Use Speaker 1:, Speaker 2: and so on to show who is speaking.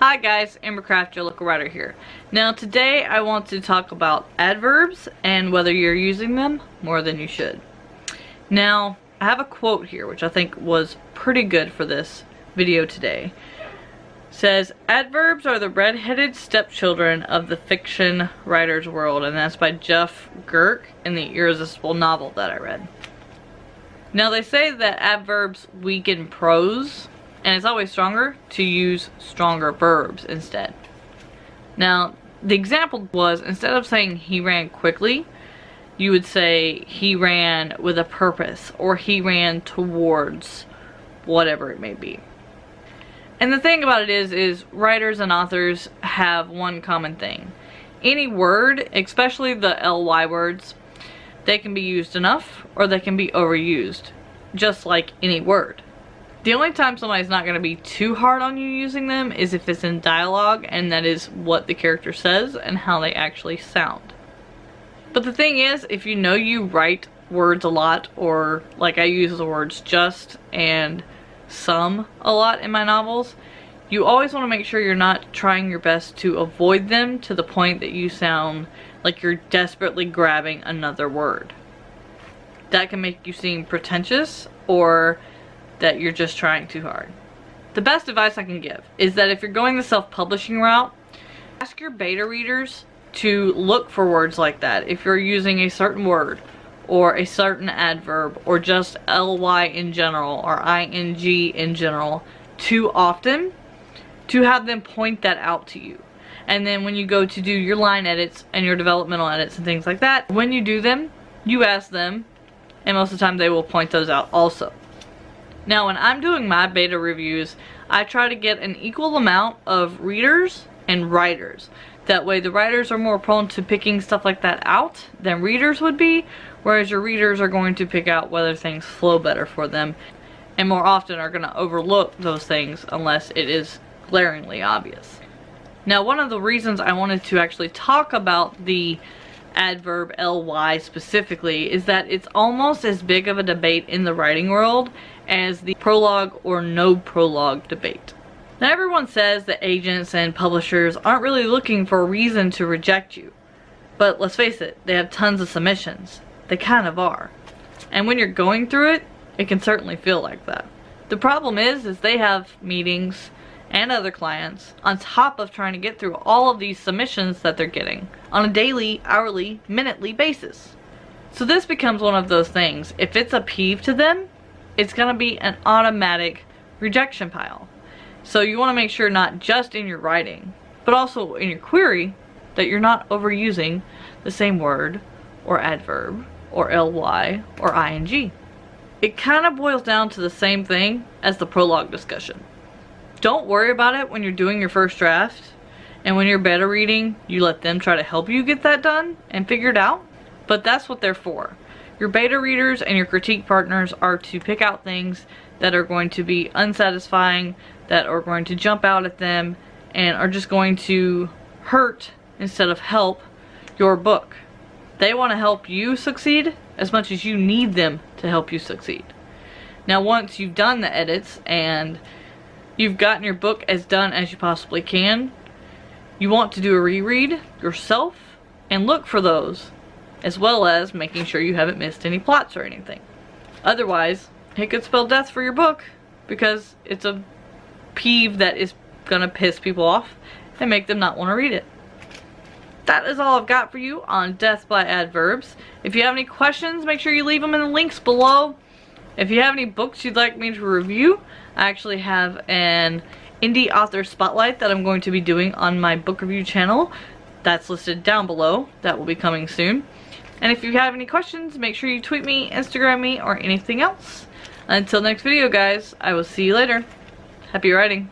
Speaker 1: Hi guys, Amber Craft, your local writer here. Now today I want to talk about adverbs and whether you're using them more than you should. Now I have a quote here which I think was pretty good for this video today. It says, adverbs are the red-headed stepchildren of the fiction writer's world, and that's by Jeff Girk in the Irresistible novel that I read. Now they say that adverbs weaken prose, and it's always stronger to use stronger verbs instead. Now, the example was, instead of saying he ran quickly, you would say he ran with a purpose, or he ran towards whatever it may be. And the thing about it is writers and authors have one common thing. Any word, especially the ly words, they can be used enough, or they can be overused, just like any word. The only time somebody's not going to be too hard on you using them is if it's in dialogue and that is what the character says and how they actually sound. But the thing is, if you know you write words a lot, or like I use the words just and some a lot in my novels, you always want to make sure you're not trying your best to avoid them to the point that you sound like you're desperately grabbing another word. That can make you seem pretentious or that you're just trying too hard. The best advice I can give is that if you're going the self-publishing route, ask your beta readers to look for words like that. If you're using a certain word or a certain adverb or just ly in general or ing in general too often, to have them point that out to you. And then when you go to do your line edits and your developmental edits and things like that, when you do them, you ask them, and most of the time they will point those out also. Now when I'm doing my beta reviews, I try to get an equal amount of readers and writers. That way the writers are more prone to picking stuff like that out than readers would be, whereas your readers are going to pick out whether things flow better for them, and more often are going to overlook those things unless it is glaringly obvious. Now one of the reasons I wanted to actually talk about the adverb ly specifically is that it's almost as big of a debate in the writing world as the prologue or no prologue debate. Now everyone says that agents and publishers aren't really looking for a reason to reject you, but let's face it, they have tons of submissions. They kind of are. And when you're going through it, it can certainly feel like that. The problem is they have meetings and other clients on top of trying to get through all of these submissions that they're getting on a daily, hourly, minutely basis. So this becomes one of those things. If it's a peeve to them, it's gonna be an automatic rejection pile. So you want to make sure not just in your writing, but also in your query, that you're not overusing the same word or adverb or ly or ing. It kind of boils down to the same thing as the prologue discussion. Don't worry about it when you're doing your first draft, and when you're beta reading, you let them try to help you get that done and figured out, but that's what they're for. Your beta readers and your critique partners are to pick out things that are going to be unsatisfying, that are going to jump out at them, and are just going to hurt instead of help your book. They want to help you succeed as much as you need them to help you succeed. Now once you've done the edits and you've gotten your book as done as you possibly can, you want to do a reread yourself and look for those, as well as making sure you haven't missed any plots or anything. Otherwise, it could spell death for your book because it's a peeve that is gonna piss people off and make them not want to read it. That is all I've got for you on Death by Adverbs. If you have any questions, make sure you leave them in the links below. If you have any books you'd like me to review, I actually have an indie author spotlight that I'm going to be doing on my book review channel. That's listed down below. That will be coming soon. And if you have any questions, make sure you tweet me, Instagram me, or anything else. Until next video, guys, I will see you later. Happy writing.